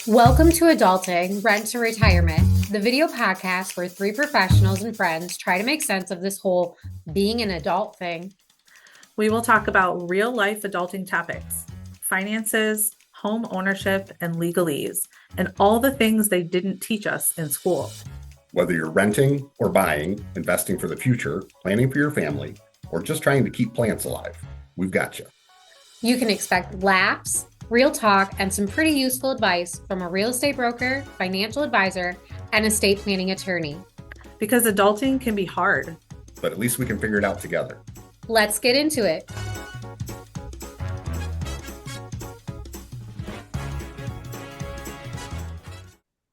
Welcome to Adulting, Rent to Retirement, the video podcast where three professionals and friends try to make sense of this whole being an adult thing. We will talk about real life adulting topics, finances, home ownership, and legalese, and all the things they didn't teach us in school. Whether you're renting or buying, investing for the future, planning for your family, or just trying to keep plants alive, we've got you. You can expect laughs, real talk, and some pretty useful advice from a real estate broker, financial advisor, and estate planning attorney. Because adulting can be hard, but at least we can figure it out together. Let's get into it.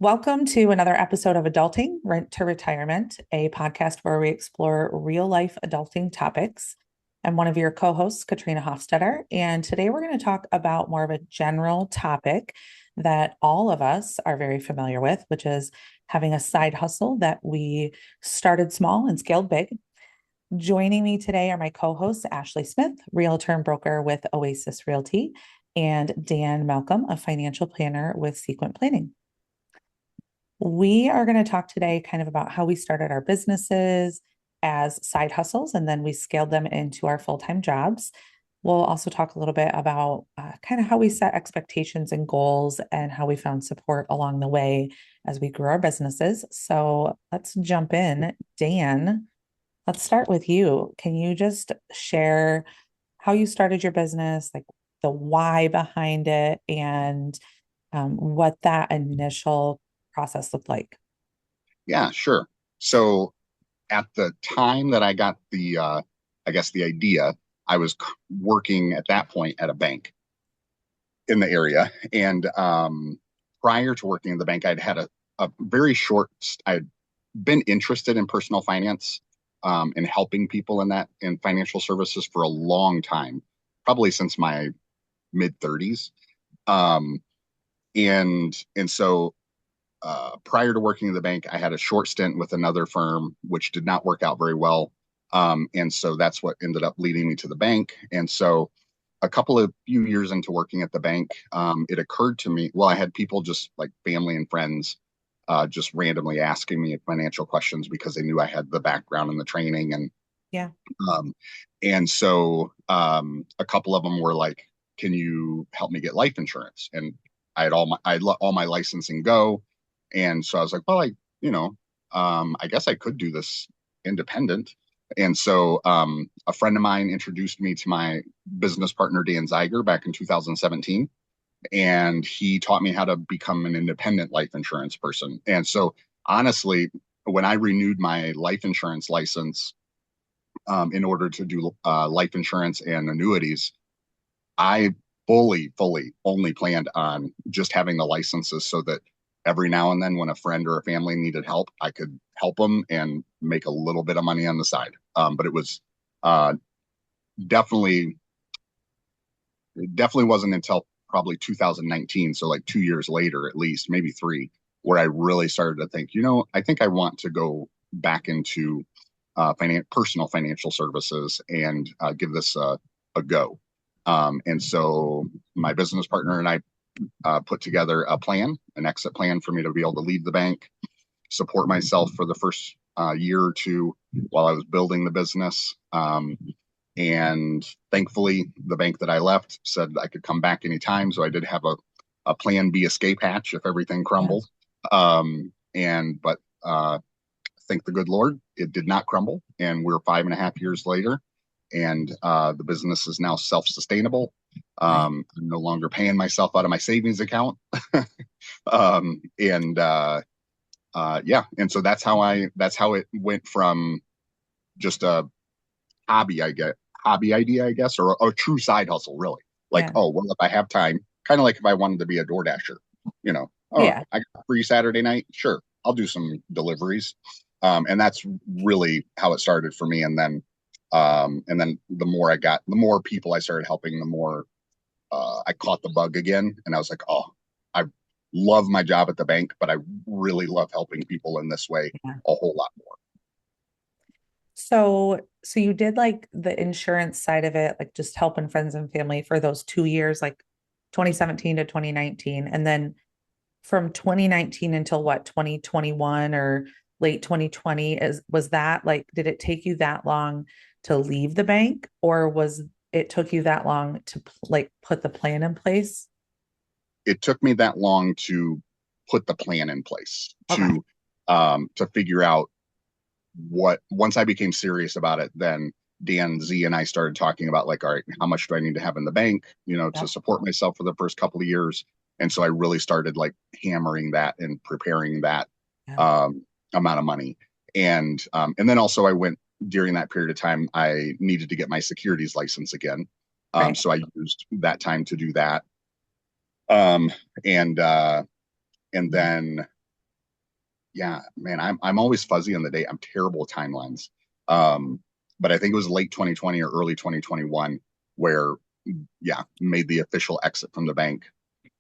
Welcome to another episode of Adulting, Rent to Retirement, a podcast where we explore real life adulting topics. I'm one of your co-hosts, Katrina Hofstetter, and today we're going to talk about more of a general topic that all of us are very familiar with, which is having a side hustle that we started small and scaled big. Joining me today are my co-hosts, Ashley Smith, realtor and broker with Oasis Realty, and Dan Malcolm, a financial planner with Sequent Planning. We are going to talk today kind of about how we started our businesses as side hustles, and then we scaled them into our full-time jobs. We'll also talk a little bit about kind of how we set expectations and goals and how we found support along the way as we grew our businesses. So let's jump in. Dan, let's start with you. Can you just share how you started your business, like the why behind it, and what that initial process looked like? Yeah, sure. So at the time that I got the idea, I was working at that point at a bank in the area. And prior to working in the bank, I'd had a very short, I'd been interested in personal finance and helping people in financial services for a long time, probably since my mid 30s. So prior to working in the bank, I had a short stint with another firm, which did not work out very well. And so that's what ended up leading me to the bank. And so a few years into working at the bank, it occurred to me, well, I had people just like family and friends just randomly asking me financial questions because they knew I had the background and the training. Yeah. Um, a couple of them were like, can you help me get life insurance? And I'd let all my licensing go. And so I was like, well, I guess I could do this independent. And so a friend of mine introduced me to my business partner, Dan Zeiger, back in 2017. And he taught me how to become an independent life insurance person. And so honestly, when I renewed my life insurance license in order to do life insurance and annuities, I fully only planned on just having the licenses so that every now and then when a friend or a family needed help, I could help them and make a little bit of money on the side. But it was uh, definitely, it definitely wasn't until probably 2019. So like 2 years later, at least, maybe three, where I really started to think, I think I want to go back into personal financial services and give this a go. And so my business partner and I put together an exit plan for me to be able to leave the bank, support myself for the first year or two while I was building the business. And thankfully, the bank that I left said I could come back anytime. So I did have a plan B escape hatch if everything crumbled. But thank the good Lord, it did not crumble. And we're 5.5 years later. And the business is now self-sustainable. I'm no longer paying myself out of my savings account. And so that's how it went from just a hobby idea, I guess, or a true side hustle, really. Like, oh, well, if I have time, kind of like if I wanted to be a door dasher, I got a free Saturday night, sure, I'll do some deliveries. And that's really how it started for me. And then the more people I started helping, the more I caught the bug again. And I was like, oh, I love my job at the bank, but I really love helping people in this way a whole lot more. So you did like the insurance side of it, like just helping friends and family for those 2 years, like 2017 to 2019. And then from 2019 until what, 2021 or late 2020, was that like, did it take you that long to leave the bank, or was it took you that long to like put the plan in place? It took me that long to put the plan in place Okay. to figure out what, once I became serious about it, then Dan Z and I started talking about like, all right, how much do I need to have in the bank, to Yep. support myself for the first couple of years. And so I really started like hammering that and preparing that Yeah. amount of money. And then also I went during that period of time, I needed to get my securities license again. Right. So I used that time to do that. Um, and then yeah, man, I'm always fuzzy on the date. I'm terrible with timelines. Um, but I think it was late 2020 or early 2021 where, yeah, made the official exit from the bank,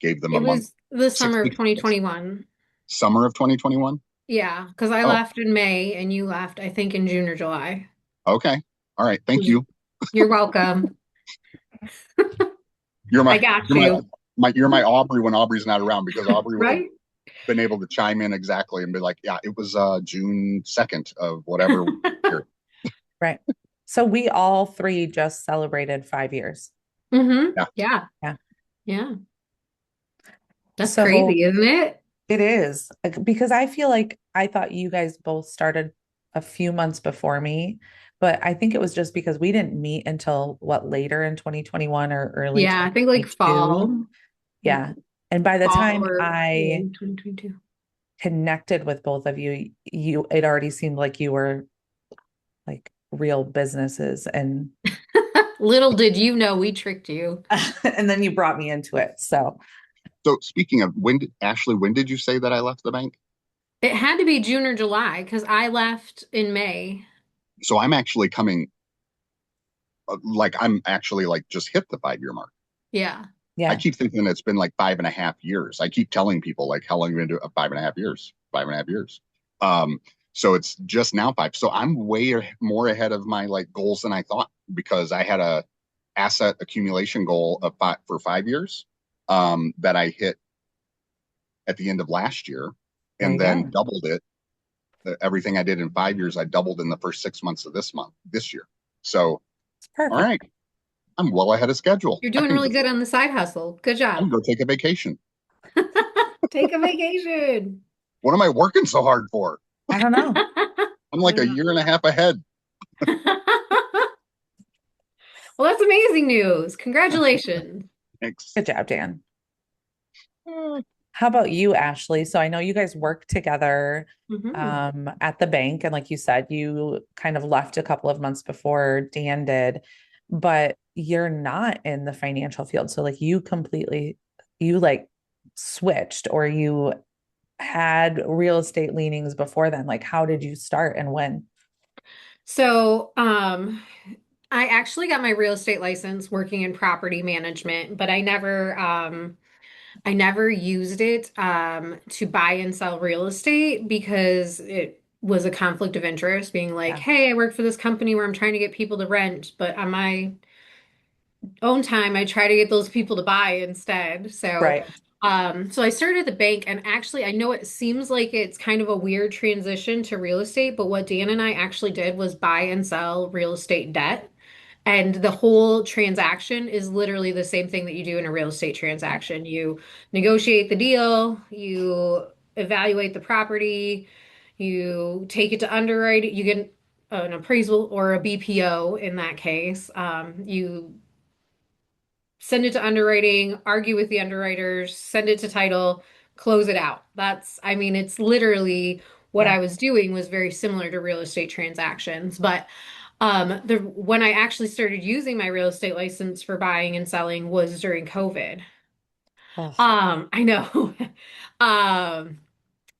gave them a It month, was the six summer of weeks, 2021. summer of 2021. Yeah, because I Oh, left in May and you left, I think, in June or July. okay. All right. Thank you. You're welcome. You're I my, got you're my, you. you're my Aubrey when Aubrey's not around because Aubrey would have Right? been able to chime in exactly and be like, yeah, it was June 2nd of whatever year. Right. So we all three just celebrated 5 years. Mm-hmm. Yeah. Yeah. Yeah. Yeah. That's So crazy, isn't it? it is because I feel like I thought you guys both started a few months before me, but I think it was just because we didn't meet until what, later in 2021 or early Yeah, I think like 2022. fall. Like Yeah. And by the fall time or I 2022. connected with both of you, it already seemed like you were like real businesses, and Little did you know we tricked you. and then you brought me into it. So So speaking of Ashley, when did you say that I left the bank? It had to be June or July because I left in May. So I'm actually coming, like I'm actually like just hit the 5 year mark. Yeah. I yeah. keep thinking it's been like 5.5 years. I keep telling people like, how long have you been doing? 5.5 years, 5.5 years. Um, so it's just now five. So I'm way more ahead of my like goals than I thought because I had a asset accumulation goal of for 5 years that I hit at the end of last year, There and you then go. doubled it. Everything I did in 5 years, I doubled in the first 6 months of this year. So, It's all perfect. right, I'm well ahead of schedule. You're doing really good on the side hustle. Good I can job. go take a vacation. Take a vacation. What am I working so hard for? I don't know. I'm I like don't a know. year and a half ahead. Well, that's amazing news. Congratulations. Thanks. Good job, Dan. Uh, How about you, Ashley? So I know you guys work together Mhm. at the bank, and like you said, you kind of left a couple of months before Dan did, but you're not in the financial field. So like you like switched, or you had real estate leanings before then. Like how did you start and when? So, I actually got my real estate license working in property management, but I never used it to buy and sell real estate because it was a conflict of interest, being like, Yeah. hey, I work for this company where I'm trying to get people to rent, but on my own time, I try to get those people to buy instead. So, Right. so I started at the bank, and actually, I know it seems like it's kind of a weird transition to real estate, but what Dan and I actually did was buy and sell real estate debt. And the whole transaction is literally the same thing that you do in a real estate transaction. You negotiate the deal, you evaluate the property, you take it to underwrite, you get an appraisal or a BPO in that case. You send it to underwriting, argue with the underwriters, send it to title, close it out. I mean, it's literally what Yeah. I was doing was very similar to real estate transactions. But when I actually started using my real estate license for buying and selling was during COVID. Oh, I know. Um,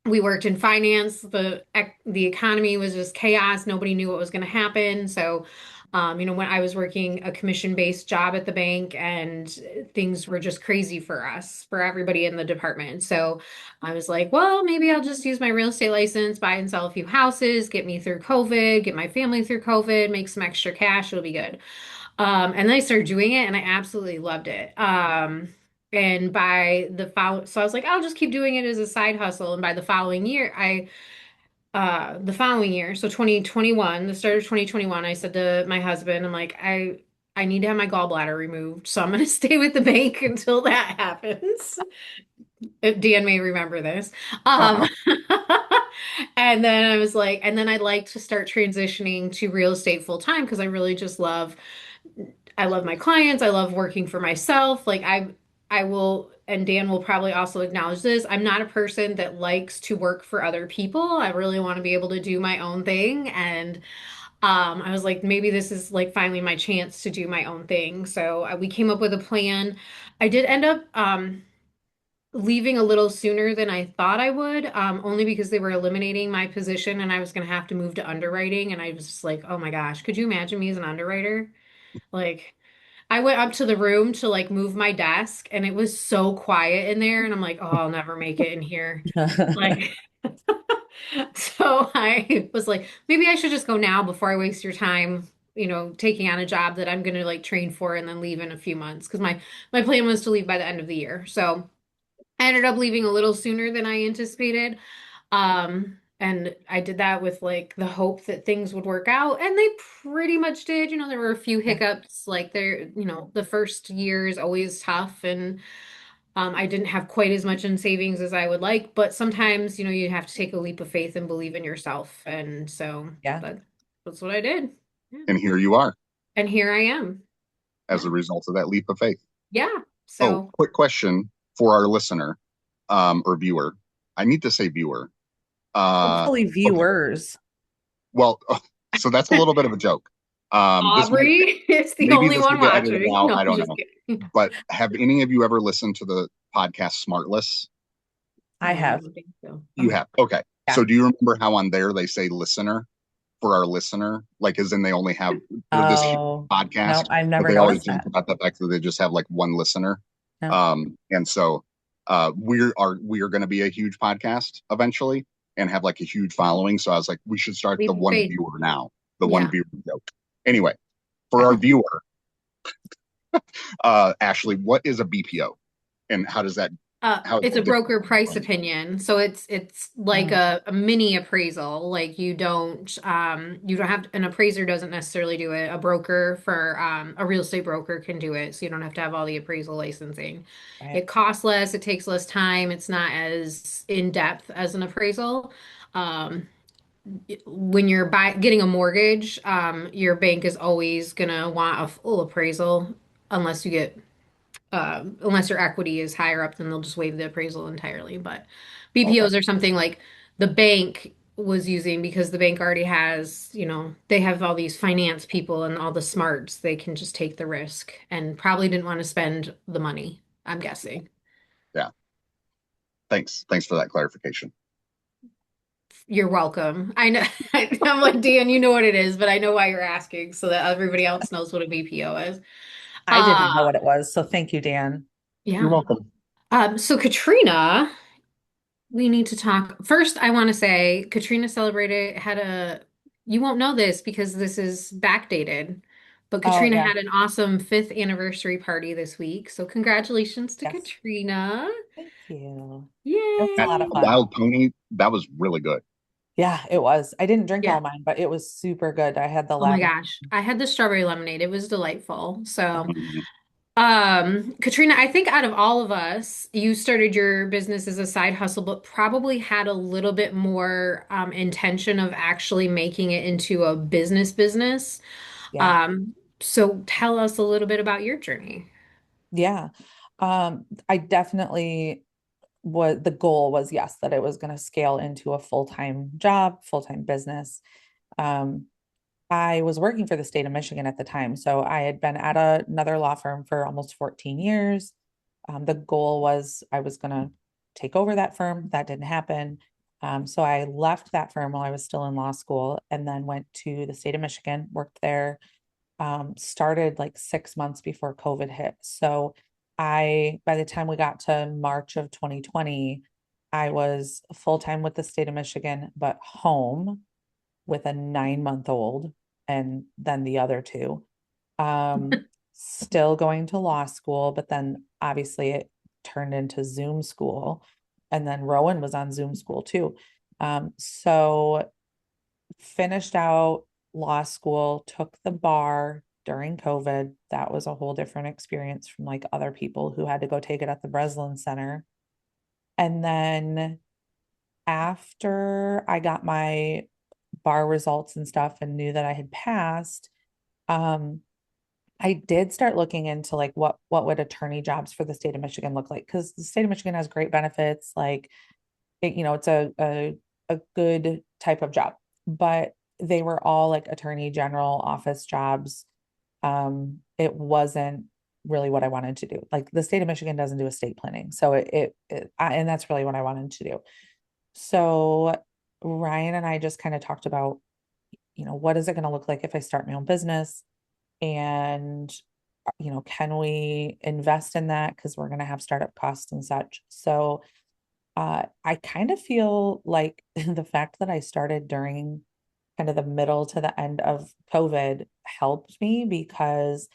we worked in finance. The economy was just chaos. Nobody knew what was going to happen. So, when I was working a commission-based job at the bank, and things were just crazy for us, for everybody in the department. So, I was like, well, maybe I'll just use my real estate license, buy and sell a few houses, get me through COVID, get my family through COVID, make some extra cash. It'll be good. And then I started doing it, and I absolutely loved it. And by the so I was like, I'll just keep doing it as a side hustle. And by the following year, the following year, so 2021, the start of 2021, I said to my husband, I'm like, I need to have my gallbladder removed, so I'm going to stay with the bank until that happens. Dan may remember this. Um, Uh-huh. and then I was like, and then I'd like to start transitioning to real estate full time because I really just I love my clients. I love working for myself. I will, and Dan will probably also acknowledge this. I'm not a person that likes to work for other people. I really want to be able to do my own thing. And I was like, maybe this is like finally my chance to do my own thing. So we came up with a plan. I did end up leaving a little sooner than I thought I would, only because they were eliminating my position and I was going to have to move to underwriting. And I was just like, oh my gosh, could you imagine me as an underwriter? Like, I went up to the room to like move my desk and it was so quiet in there. And I'm like, oh, I'll never make it in here. Like, so I was like, maybe I should just go now before I waste your time, taking on a job that I'm going to like train for and then leave in a few months. Because my plan was to leave by the end of the year. So I ended up leaving a little sooner than I anticipated. And I did that with like the hope that things would work out, and they pretty much did. There were a few Yeah. hiccups, like the first year is always tough, and I didn't have quite as much in savings as I would like, but sometimes, you have to take a leap of faith and believe in yourself. And so Yeah. that's what I did. Yeah. And here you are And here I am. as Yeah. a result of that leap of faith. Yeah. Oh, So quick question for our listener, or viewer. I need to say viewer. Uh, Hopefully okay. viewers. Well, so that's a little bit of a joke. This might Aubrey is the maybe only this will one get edited watching. out. No, I I'm don't just know. kidding. But have any of you ever listened to the podcast Smartless? I I have. don't think so. You have. Okay. Yeah. So do you remember how on there they say listener for our listener? Like, as in they only have this huge Oh, no, podcast, I've but never they always noticed joke that. about the fact that they just have like one listener. No. And so we are going to be a huge podcast eventually and have like a huge following. So I was like, we should start the Leap of one faith. viewer now, the one Yeah. viewer joke. Anyway, for Okay. our viewer, Ashley, what is a BPO and how is It's a that different broker price from? opinion. So it's like Mm, a mini appraisal. Like you don't have an appraiser doesn't necessarily do it. A broker for a real estate broker can do it. So you don't have to have all the appraisal licensing. right. It costs less, it takes less time, it's not as in depth as an appraisal. Um, when you're getting a mortgage, your bank is always gonna want a full appraisal unless you get unless your equity is higher up, then they'll just waive the appraisal entirely. But Okay. BPOs are something like the bank was using because the bank already has, they have all these finance people and all the smarts. They can just take the risk and probably didn't want to spend the money, I'm guessing. Yeah. Thanks for that clarification. You're welcome. I know. I'm like, Dan, you know what it is, but I know why you're asking so that everybody else knows what a BPO is. I Uh, didn't know what it was, so thank you, Dan. You're yeah. welcome. So Katrina, we need to talk. First, I want to say Katrina you won't know this because this is backdated, but Oh, Katrina yeah. had an awesome fifth anniversary party this week. So congratulations to Yes. Katrina. Thank you. It was a That lot of Yay. fun. Wild Pony, that was really good. Yeah, it was. I didn't drink Yeah. all mine, but it was super good. I had the Oh my lavender. gosh. I had the strawberry lemonade. It was delightful. So, Mhm. Katrina, I think out of all of us, you started your business as a side hustle, but probably had a little bit more intention of actually making it into a business. Yeah. So tell us a little bit about your journey. Yeah. I definitely the goal was, yes, that it was going to scale into a full-time job, full-time business. Um, I was working for the state of Michigan at the time. So I had been at another law firm for almost 14 years. The goal was I was going to take over that firm. That didn't happen. So I left that firm while I was still in law school and then went to the state of Michigan, worked there, started like 6 months before COVID hit. So by the time we got to March of 2020, I was full time with the state of Michigan, but home with a 9 month old and then the other two. Um, Still going to law school, but then obviously turned into Zoom school. And then Rowan was on Zoom school too. So finished out law school, took the bar during COVID. That was a whole different experience from like other people who had to go take it at the Breslin Center. And then after I got my bar results and stuff and knew that I had passed, um, I did start looking into like what would attorney jobs for the state of Michigan look like, because the state of Michigan has great benefits. Like it's a good type of job, but they were all like attorney general office jobs. It wasn't really what I wanted to do. Like the state of Michigan doesn't do estate planning, so and that's really what I wanted to do. So Ryan and I just kind of talked about, what is it going to look like if I start my own business? And, can we invest in that? Because we're going to have startup costs and such. So I kind of feel like the fact that I started during kind of the middle to the end of COVID helped me, because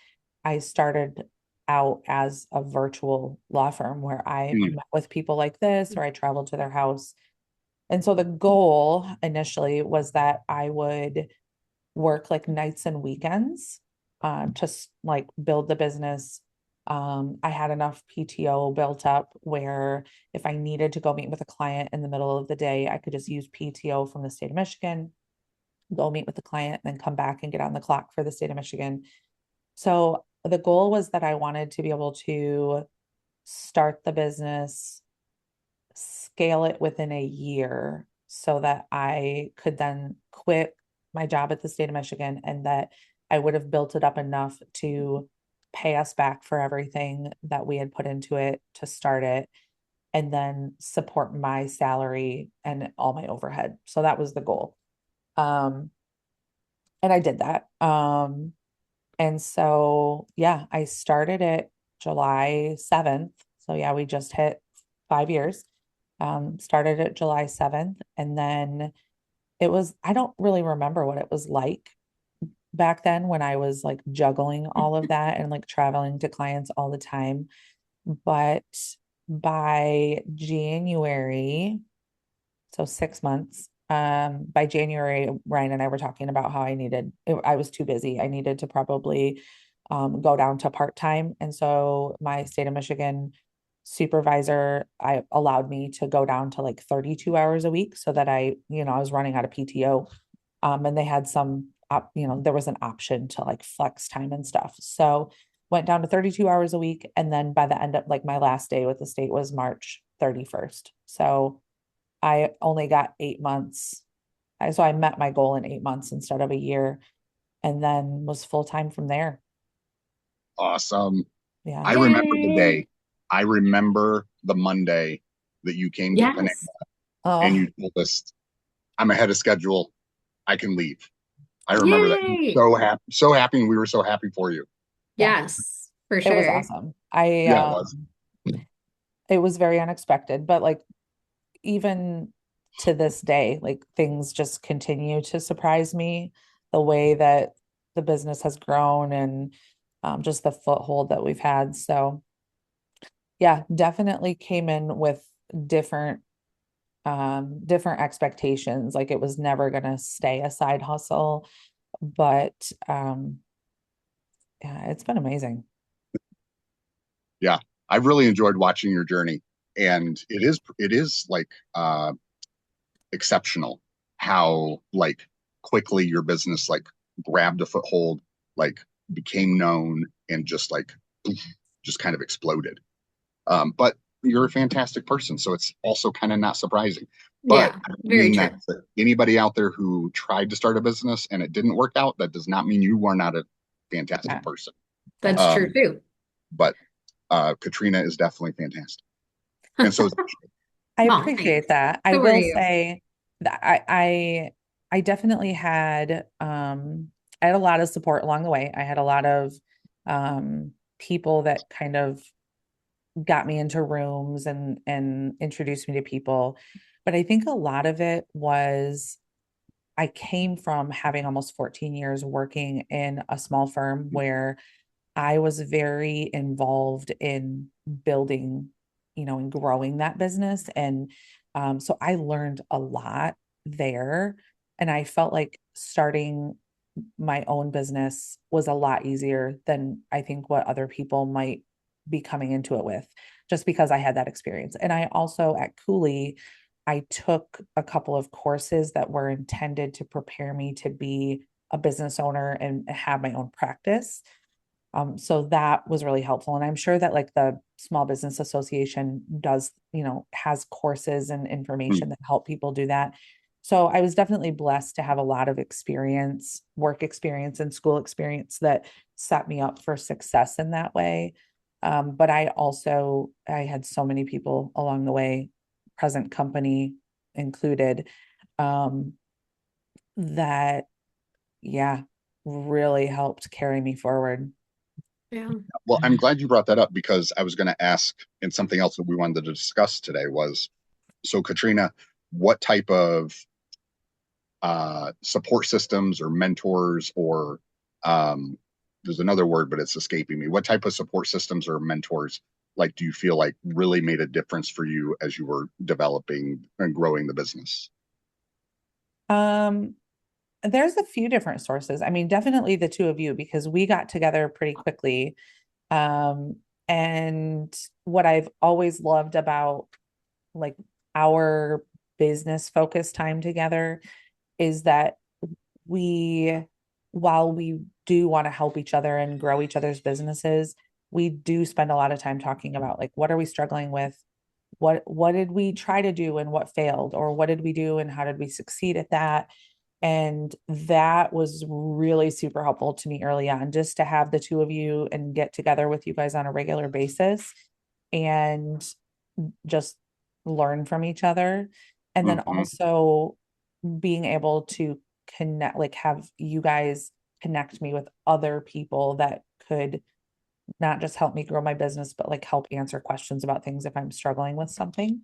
I started out as a virtual law firm where I Mm. met with people like this, or I traveled to their house. And so the goal initially was that I would work like nights and weekends to like build the business. I had enough PTO built up where if I needed to go meet with a client in the middle of the day, I could just use PTO from the state of Michigan, go meet with the client, and then come back and get on the clock for the state of Michigan. So the goal was that I wanted to be able to start the business, scale it within a year so that I could then quit my job at the state of Michigan, and that I would have built it up enough to pay us back for everything that we had put into it to start it, and then support my salary and all my overhead. So that was the goal. Um, and I did that. And so, yeah, I started it July 7th. So yeah, we just hit 5 years. Started it July 7th. And then I don't really remember what it was like back then when I was like juggling all of that and like traveling to clients all the time. But by January, so 6 months, by January, Ryan and I were talking about how I was too busy. I needed to probably go down to part-time. And so my state of Michigan supervisor, I allowed me to go down to like 32 hours a week so that I was running out of PTO. And they had there was an option to like flex time and stuff. So went down to 32 hours a week. And then by the end of like my last day with the state was March 31st. So I only got 8 months. So I met my goal in 8 months instead of a year, and then was full time from there. Awesome. Yeah. I remember the Yay. day. I remember the Monday that you came to Panera Yes. and Oh, you told us, I'm ahead of schedule. I can leave. I remember that. You Yay. were so happy, and we were so happy for you. yeah. Yes, for It was sure. awesome. Yeah, it was. It was very unexpected, but like even to this day, like things just continue to surprise me, the way that the business has grown, and just the foothold that we've had. So yeah, definitely came in with different different expectations. Like it was never going to stay a side hustle, but yeah, it's been amazing. Yeah, I've really enjoyed watching your journey, and it is like exceptional how like quickly your business like grabbed a foothold, like became known, and just like just kind of exploded. But you're a fantastic person, so it's also kind of not surprising. But Yeah, I don't very mean that true. to anybody out there who tried to start a business and it didn't work out, that does not mean you are not a fantastic Yeah, person. yeah. That's true Um, too. but Katrina is definitely fantastic, and so is Ashley. I Oh, thanks. appreciate that. I So are will you. say that I definitely had I had a lot of support along the way. I had a lot of people that kind of got me into rooms and introduced me to people. But I think a lot of it was I came from having almost 14 years working in a small firm where I was very involved in building in growing that business. And so I learned a lot there. And I felt like starting my own business was a lot easier than I think what other people might be coming into it with, just because I had that experience. And I also at Cooley, I took a couple of courses that were intended to prepare me to be a business owner and have my own practice. So that was really helpful. And I'm sure that like the Small Business Association does, has courses and Mm, information that help people do that. So I was definitely blessed to have a lot of experience, work experience and school experience that set me up for success in that way. But I had so many people along the way, present company included, um, that, yeah, really helped carry me forward. Yeah. well, I'm glad you brought that up because I was going to ask, and something else that we wanted to discuss today was, so Katrina, what type of support systems or mentors or um, there's another word, but it's escaping me. What type of support systems or mentors like do you feel like really made a difference for you as you were developing and growing the business? Um, there's a few different sources. I mean, definitely the two of you, because we got together pretty quickly. Um, and what I've always loved about like our business focused time together is that we, while we do want to help each other and grow each other's businesses, we do spend a lot of time talking about like what are we struggling with? What did we try to do and what failed? Or what did we do and how did we succeed at that? And that was really super helpful to me early on, just to have the two of you and get together with you guys on a regular basis and just learn from each other. And then Hmm. also being able to connect, like have you guys connect me with other people that could not just help me grow my business, but like help answer questions about things if I'm struggling with something.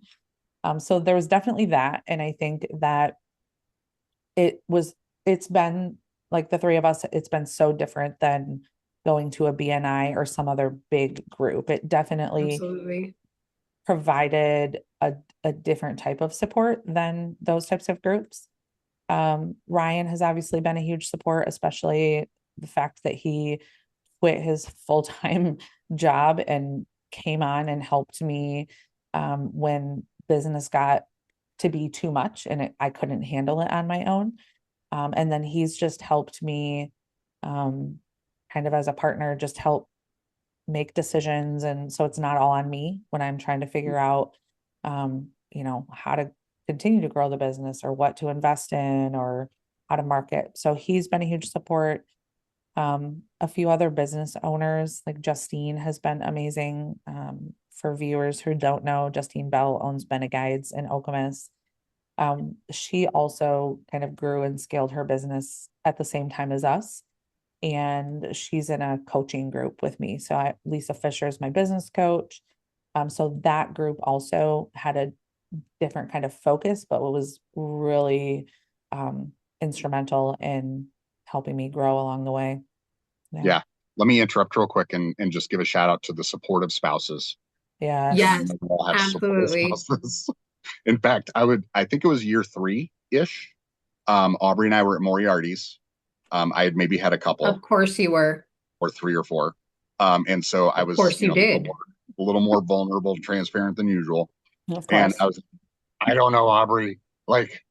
So there was definitely that. And I think that it's been like the three of us, it's been so different than going to a BNI or some other big group. It definitely Absolutely. provided a different type of support than those types of groups. Ryan has obviously been a huge support, especially the fact that he quit his full-time job and came on and helped me when business got to be too much and I couldn't handle it on my own. And then he's just helped me um, kind of as a partner, just help make decisions. And so it's not all on me when I'm trying to figure out, how to continue to grow the business or what to invest in or how to market. So he's been a huge support. A few other business owners, like Justine, has been amazing. For viewers who don't know, Justine Bell owns Bena Guides in Okemos. She also kind of grew and scaled her business at the same time as us. And she's in a coaching group with me. So Lisa Fisher is my business coach. So that group also had a different kind of focus, but it was really instrumental in helping me grow along the way. Yeah. Yeah. Let me interrupt real quick and just give a shout out to the supportive spouses. Because I Yes. Yes, know we all have supportive absolutely. spouses. In fact, I think it was year three ish. Aubrey and I were at Moriarty's. I had maybe had a Of couple course you were. or three or four. And so I Of was, course you did. a little more vulnerable, transparent than usual. Of And course. I don't know, Aubrey, like,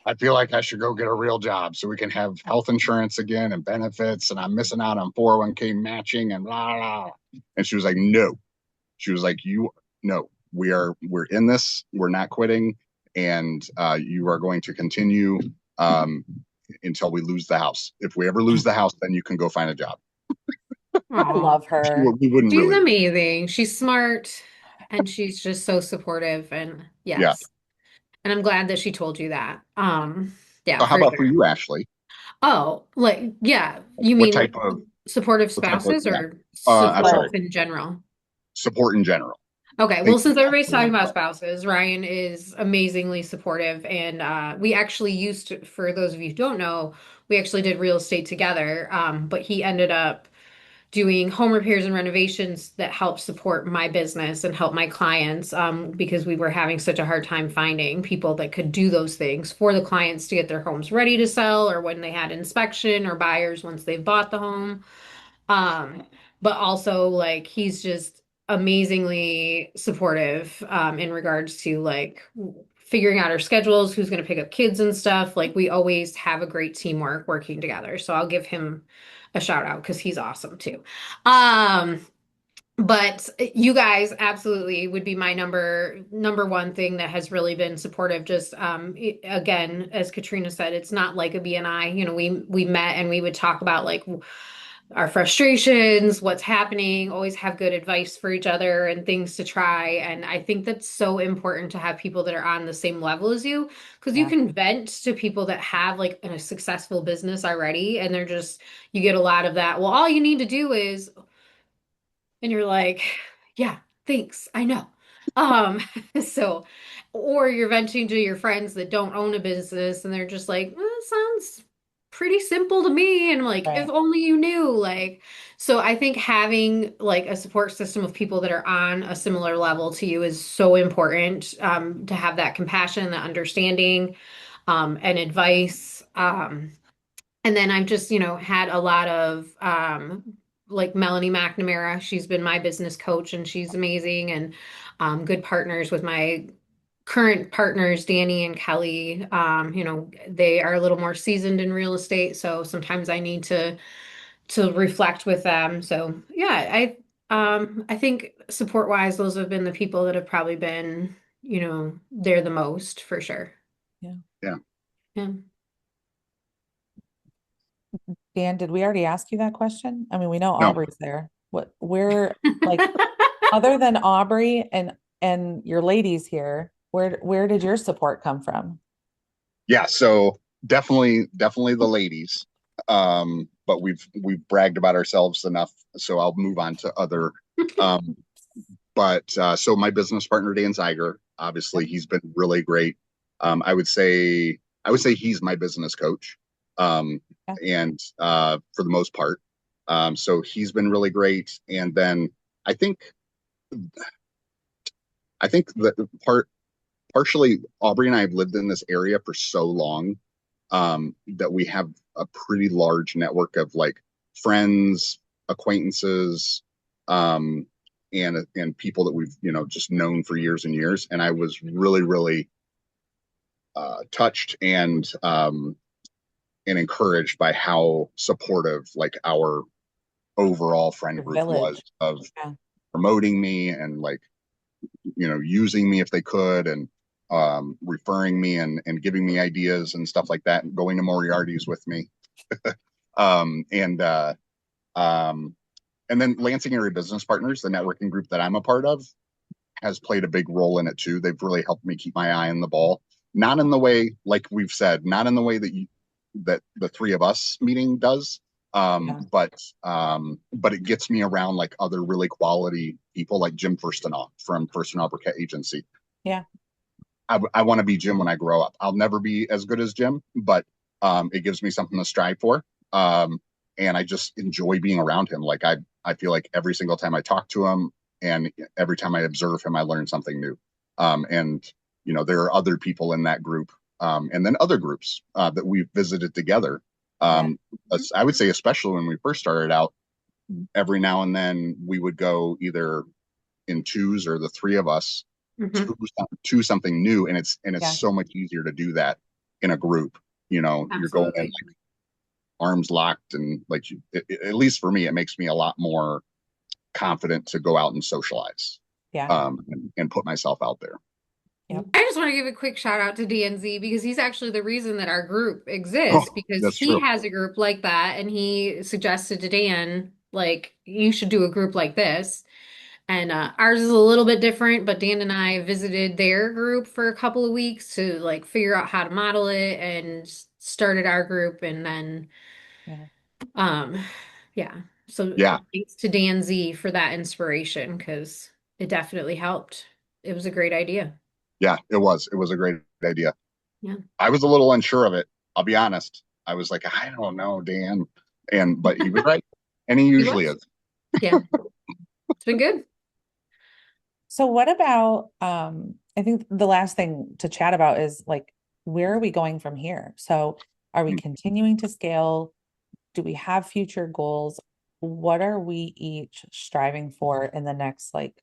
I feel like I should go get a real job so we can have health insurance again and benefits. And I'm missing out on 401k matching and blah, blah. And she was like, no. She was like, no, we're in this. We're not quitting. And you are going to continue um, until we lose the house. If we ever lose the house, then you can go find a job. I Oh, love her. We wouldn't she's really. amazing. She's smart and she's just so supportive. And Yeah. yes. And I'm glad that she told you that. Yeah, So how for about for sure. you, Ashley? Oh, like, yeah. Like, You mean supportive what type of, spouses yeah. or I'm support Oh, sorry, in general? support in general. Okay, well, Things since everybody's going talking on about well. spouses, Ryan is amazingly supportive. And we actually for those of you who don't know, we actually did real estate together. But he ended up doing home repairs and renovations that help support my business and help my clients, because we were having such a hard time finding people that could do those things for the clients to get their homes ready to sell or when they had inspection or buyers once they've bought the home. Um, but also like he's just amazingly supportive in regards to like figuring out our schedules, who's going to pick up kids and stuff. Like we always have a great teamwork working together. So I'll give him a shout out because he's awesome too. Um, but you guys absolutely would be my number one thing that has really been supportive. Just again, as Katrina said, it's not like a BNI. You know, we met and we would talk about like our frustrations, what's happening, always have good advice for each other and things to try. And I think that's so important to have people that are on the same level as you because you Yeah. can vent to people that have like a successful business already and they're just, you get a lot of that. Well, all you need to do is, and you're like, yeah, thanks, I know. Um, so, or you're venting to your friends that don't own a business and they're just like, well, it sounds pretty simple to me. And I'm like, if Right. only you knew, like, so I think having like a support system of people that are on a similar level to you is so important, to have that compassion, that understanding, and advice. And then I've just, had a lot of like Melanie McNamara. She's been my business coach and she's amazing and good partners with my current partners, Danny and Kelly. They are a little more seasoned in real estate, so sometimes I need to reflect with them. So yeah, I think support wise, those have been the people that have probably been, there the most for sure. Yeah. Yeah. Yeah. Dan, did we already ask you that question? I mean, we know No. Aubrey's there. Where, like, other than Aubrey and your ladies here, where did your support come from? Yeah. So definitely the ladies. But we've bragged about ourselves enough. So I'll move on to other. Um, but so my business partner Dan Zeiger, obviously Yep. he's been really great. I would say he's my business coach. Yeah. And for the most part. So he's been really great. And then I think I think that partially Aubrey and I have lived in this area for so long, that we have a pretty large network of like friends, acquaintances, um, and people that we've just known for years and years. And I was really touched and encouraged by how supportive like our overall friend Your group was village. of Yeah. promoting me and like using me if they could, and referring me and giving me ideas and stuff like that, and going to Moriarty's with me. um, and uh, um, and then Lansing Area Business Partners, the networking group that I'm a part of, has played a big role in it too. They've really helped me keep my eye on the ball. Not in the way, like we've said, not in the way that the three of us meeting does. Yeah. But it gets me around like other really quality people like Jim Firstenoff from Firstenoff Burkett Agency. Yeah. I want to be Jim when I grow up. I'll never be as good as Jim, but it gives me something to strive for. And I just enjoy being around him. Like I feel like every single time I talk to him and every time I observe him, I learn something new. And there are other people in that group, and then other groups that we've visited together. Yeah. Um, I would say, especially when we first started out, every now and then we would go either in twos or the three of us Mhm. to something new, and it's Yeah. so much easier to do that in a group. You're going in Absolutely. like arms locked, and like at least for me, it makes me a lot more confident to go out and socialize, Yeah. and put myself out there. Yep. I just want to give a quick shout out to DNZ because he's actually the reason that our group Oh, exists because that's he true. has a group like that and he suggested to Dan, like, you should do a group like this. And ours is a little bit different, but Dan and I visited their group for a couple of weeks to like figure out how to model it and started our group and then Yeah. um yeah. So Yeah, thanks to Dan Z for that inspiration because it definitely helped. It was a great idea. yeah, it was a great idea. Yeah. I was a little unsure of it, I'll be honest. I was like, I don't know, Dan, but he was right, and he He usually was. is. Yeah, it's been good. So what about I think the last thing to chat about is like where are we going from here? So are we continuing to scale? Do we have future goals? What are we each striving for in the next like,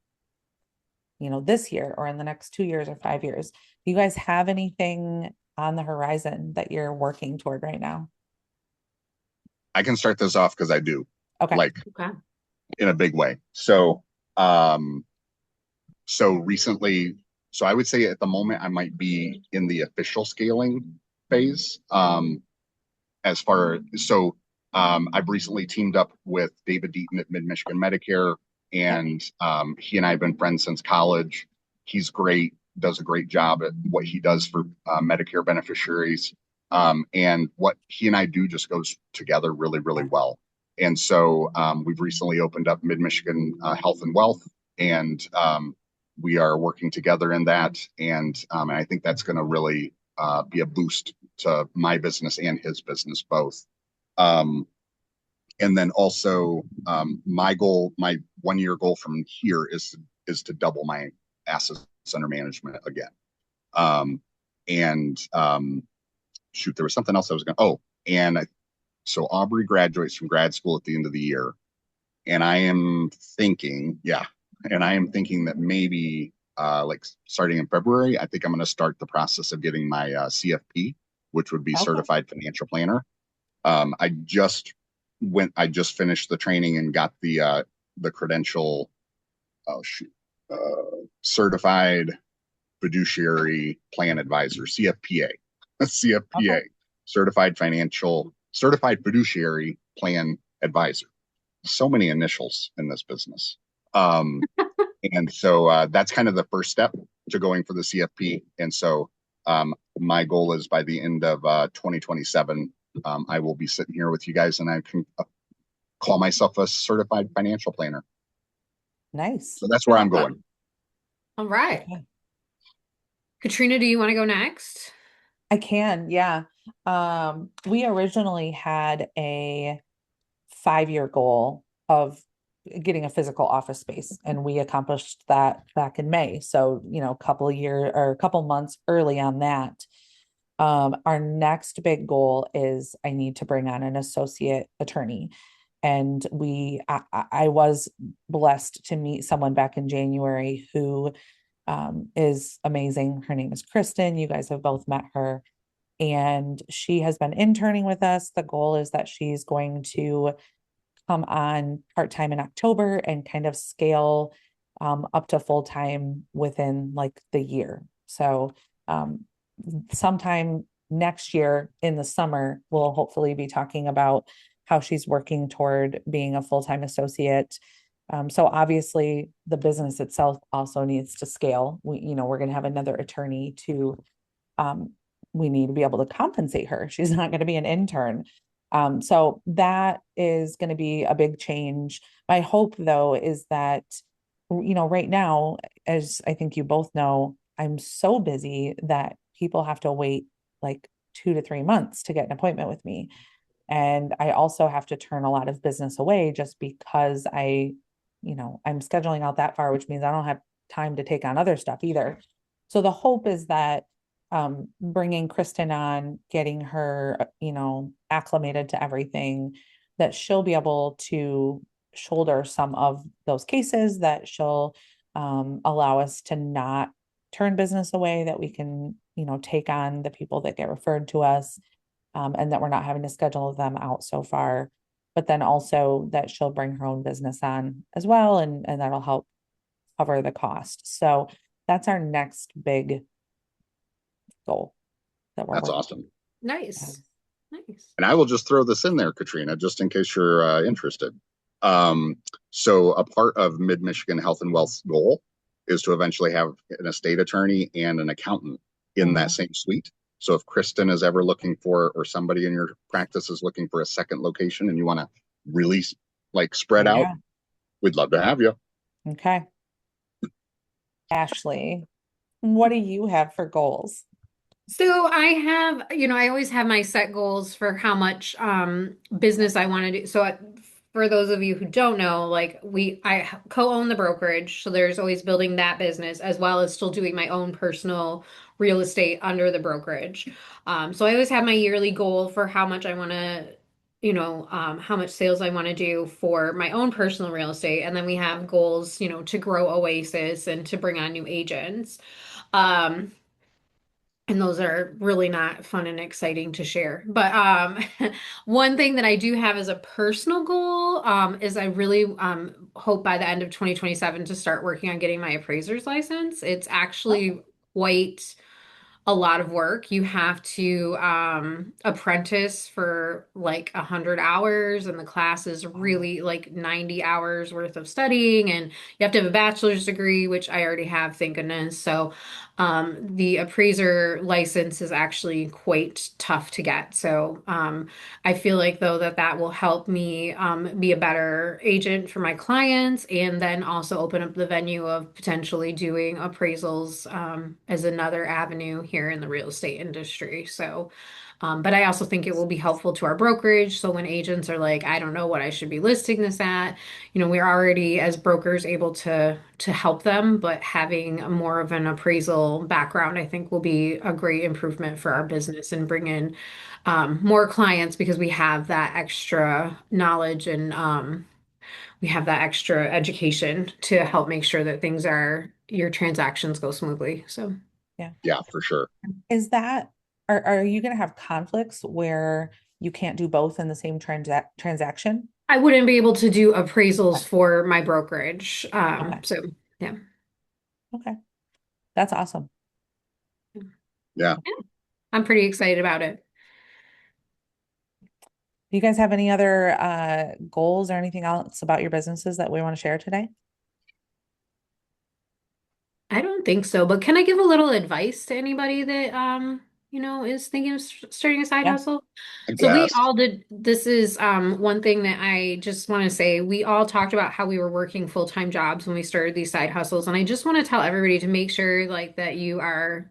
this year or in the next 2 years or 5 years? Do you guys have anything on the horizon that you're working toward right now? I can start this off because I do, Okay. like Okay. in a big way. Um, so recently, so I would say at the moment I might be in the official scaling phase. As far so I've recently teamed up with David Deaton at Mid Michigan Medicare, Yep. and he and I have been friends since college. He's great, does a great job at what he does for Medicare beneficiaries, and what he and I do just goes together really, really well. And so we've recently opened up Mid Michigan Health and Wealth, and we are working together in that, and I think that's going to really be a boost to my business and his business both. Um, and then also my goal, my 1 year goal from here is to double my assets under management again. Um, and shoot, there was something else I was going. Oh, and so Aubrey graduates from grad school at the end of the year, and I am thinking, yeah, and I am thinking that maybe like starting in February, I think I'm going to start the process of getting my CFP, which would be Okay. Certified Financial Planner. I just finished the training and got the credential. Oh shoot, Certified Fiduciary Plan Advisor (CFPA), Okay. CFPA, Certified Fiduciary Plan Advisor. So many initials in this business. Um, and so that's kind of the first step to going for the CFP. And so my goal is by the end of 2027, I will be sitting here with you guys and I can call myself a certified financial planner. Nice. So that's I where I'm love that. going. All right. Okay. Katrina, do you want to go next? I can, yeah. We originally had a 5 year goal of getting a physical office space, and we accomplished that back in May. So, a couple of years or a couple months early on that. Our next big goal is I need to bring on an associate attorney. And I was blessed to meet someone back in January who is amazing. Her name is Kristen. You guys have both met her, and she has been interning with us. The goal is that she's going to come on part-time in October and kind of scale up to full-time within like the year. So um, sometime next year in the summer, we'll hopefully be talking about how she's working toward being a full-time associate. So obviously the business itself also needs to scale. We're going to have another attorney to um, we need to be able to compensate her. She's not going to be an intern. So that is going to be a big change. My hope, though, is that, right now, as I think you both know, I'm so busy that people have to wait like 2 to 3 months to get an appointment with me. And I also have to turn a lot of business away just because I'm scheduling out that far, which means I don't have time to take on other stuff either. So the hope is that bringing Kristen on, getting her, acclimated to everything, that she'll be able to shoulder some of those cases, that she'll allow us to not turn business away, that we can, take on the people that get referred to us, and that we're not having to schedule them out so far. But then also that she'll bring her own business on as well, and that'll help cover the cost. So that's our next big goal that we're That's working awesome. Nice. on. Nice. And I will just throw this in there, Katrina, just in case you're interested. Um, so a part of Mid Michigan Health and Wealth's goal is to eventually have an estate attorney and an accountant in that Mhm. same suite. So if Kristen is ever looking for, or somebody in your practice is looking for a second location and you want to really like There spread you out, go. we'd love to have you. Okay. Ashley, what do you have for goals? So I have, I always have my set goals for how much business I want to do. So for those of you who don't know, like I co-own the brokerage, so there's always building that business as well as still doing my own personal real estate under the brokerage. So I always have my yearly goal for how much I want to, how much sales I want to do for my own personal real estate, and then we have goals, to grow Oasis and to bring on new agents. Um, and those are really not fun and exciting to share. But one thing that I do have as a personal goal is I really hope by the end of 2027 to start working on getting my appraiser's license. It's actually quite a lot of work. You have to apprentice for like 100 hours, and the class is really like 90 hours worth of studying, and you have to have a bachelor's degree, which I already have, thank goodness. So the appraiser license is actually quite tough to get. So I feel like though that will help me be a better agent for my clients, and then also open up the venue of potentially doing appraisals as another avenue here in the real estate industry. So, but I also think it will be helpful to our brokerage. So when agents are like, I don't know what I should be listing this at, we're already as brokers able to help them, but having a more of an appraisal background, I think will be a great improvement for our business and bring in more clients because we have that extra knowledge and we have that extra education to help make sure that your transactions go smoothly. So Yeah. Yeah, for sure. Is that, are you going to have conflicts where you can't do both in the same transaction? I wouldn't be able to do appraisals for my brokerage. Okay. So yeah. Okay. That's awesome. Yeah. I'm pretty excited about it. Do you guys have any other goals or anything else about your businesses that we want to share today? I don't think so, but can I give a little advice to anybody that is thinking of starting a side Yeah. hustle? I So we guess. all did this is one thing that I just want to say. We all talked about how we were working full-time jobs when we started these side hustles, and I just want to tell everybody to make sure like that you are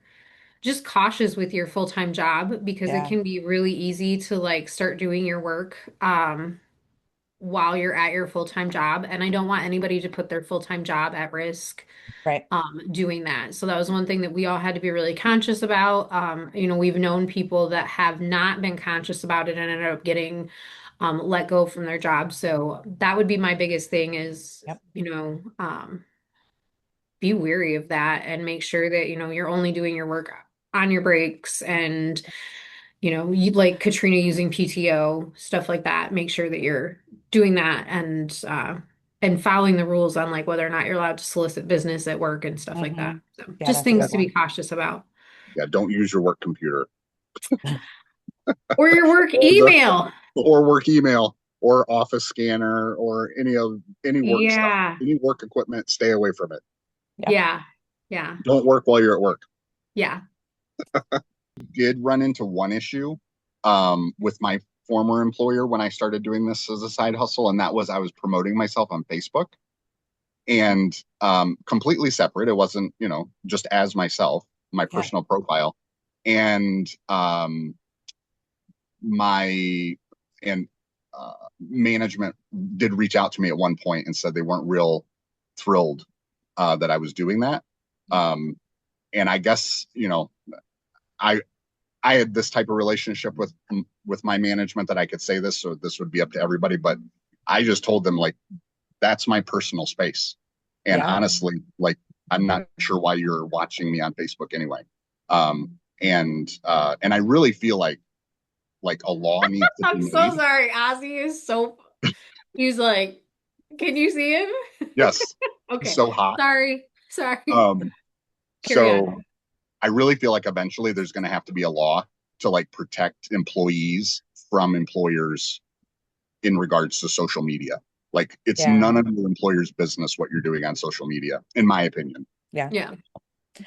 just cautious with your full-time job because it Yeah. can be really easy to like start doing your work while you're at your full-time job, and I don't want anybody to put their full-time job at risk Right. doing that. So that was one thing that we all had to be really conscious about. We've known people that have not been conscious about it and ended up getting let go from their job. So that would be my biggest thing is, Yep. be wary of that and make sure that, you're only doing your work on your breaks and, you like Katrina using PTO, stuff like that. Make sure that you're doing that and following the rules on like whether or not you're allowed to solicit business at work and stuff like that. Mhm. So Yeah, just that's a things good to be one. cautious about. Yeah. Don't use your work computer Or your work or email. work email or office scanner or any work stuff, Yeah. any work equipment. Stay away from it. Yeah. Yeah. Yeah. Don't work while you're at work. Yeah. Did run into one issue with my former employer when I started doing this as a side hustle, and that was I was promoting myself on Facebook and completely separate. It wasn't, just as myself, my Yeah. personal profile. And my and management did reach out to me at one point and said they weren't real thrilled that I was doing that. Um, and I guess, I I had this type of relationship with my management that I could say this, so this would be up to everybody. But I just told them like that's my personal space, and Yeah. honestly, like I'm not sure why you're watching me on Facebook anyway. And I really feel like a law needs to be I'm so made. sorry. Ozzy is so, he's like, can you see him? Yes, he's Okay. so hot. Sorry. Sorry. Um, Carry so on. I really feel like eventually there's going to have to be a law to like protect employees from employers in regards to social media. Like it's Yeah. none of your employer's business what you're doing on social media, in my opinion. Yeah. Yeah.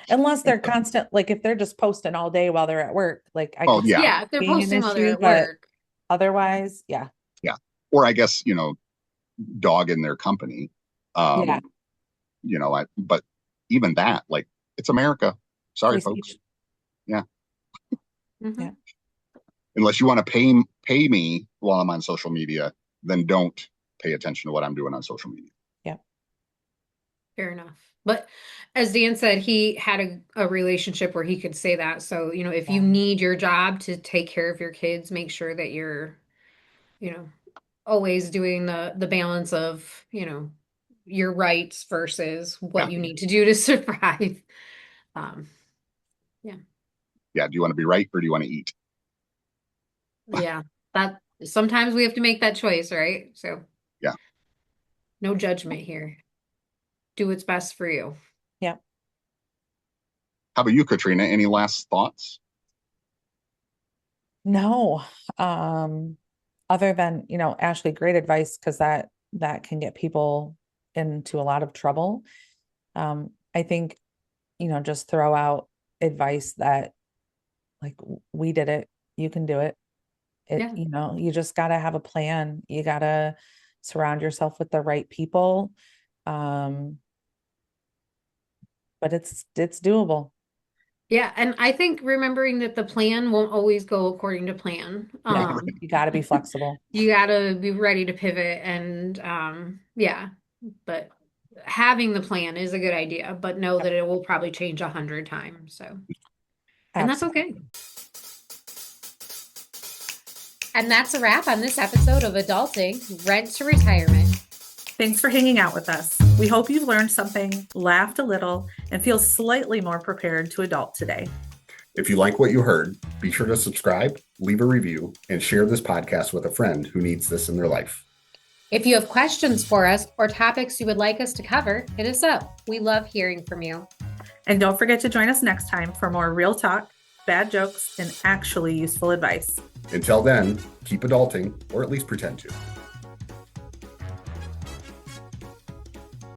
Unless they're constant, like if they're just posting all day while they're at work, like I Oh could see yeah, Yeah. If they're being an posting while they're issue, at but work. otherwise, yeah. yeah. Or I guess, dog in their company. Yeah. Um, but even that, like it's America. Sorry, Free folks. speech. Yeah. Mhm. Unless you want to pay me while I'm on social media, then don't pay attention to what I'm doing on social media. Yeah. Fair enough. But as Dan said, he had a relationship where he could say that. So, if you Yeah. need your job to take care of your kids, make sure that you're, you know, always doing the balance of, your rights versus Yeah. what you need to do to survive. Um, yeah. Yeah. Do you want to be right or do you want to eat? Yeah. That sometimes we have to make that choice, right? So Yeah. no judgment here. Do what's best for you. Yeah. How about you, Katrina? Any last thoughts? No. Other than, Ashley, great advice, because that can get people into a lot of trouble. I think, just throw out advice that, like, we did it, you can do it. Yeah. You just got to have a plan. You got to surround yourself with the right people. But it's doable. Yeah, and I think remembering that the plan won't always go according to plan. No, you got to be flexible. You gotta be ready to pivot and yeah, but having the plan is a good idea, but know that it will probably change 100 times. So, and that's Absolutely. okay. And that's a wrap on this episode of Adulting Rent to Retirement. Thanks for hanging out with us. We hope you've learned something, laughed a little, and feel slightly more prepared to adult today. If you like what you heard, be sure to subscribe, leave a review, and share this podcast with a friend who needs this in their life. If you have questions for us or topics you would like us to cover, hit us up. We love hearing from you. And don't forget to join us next time for more real talk, bad jokes, and actually useful advice. Until then, keep adulting, or at least pretend to.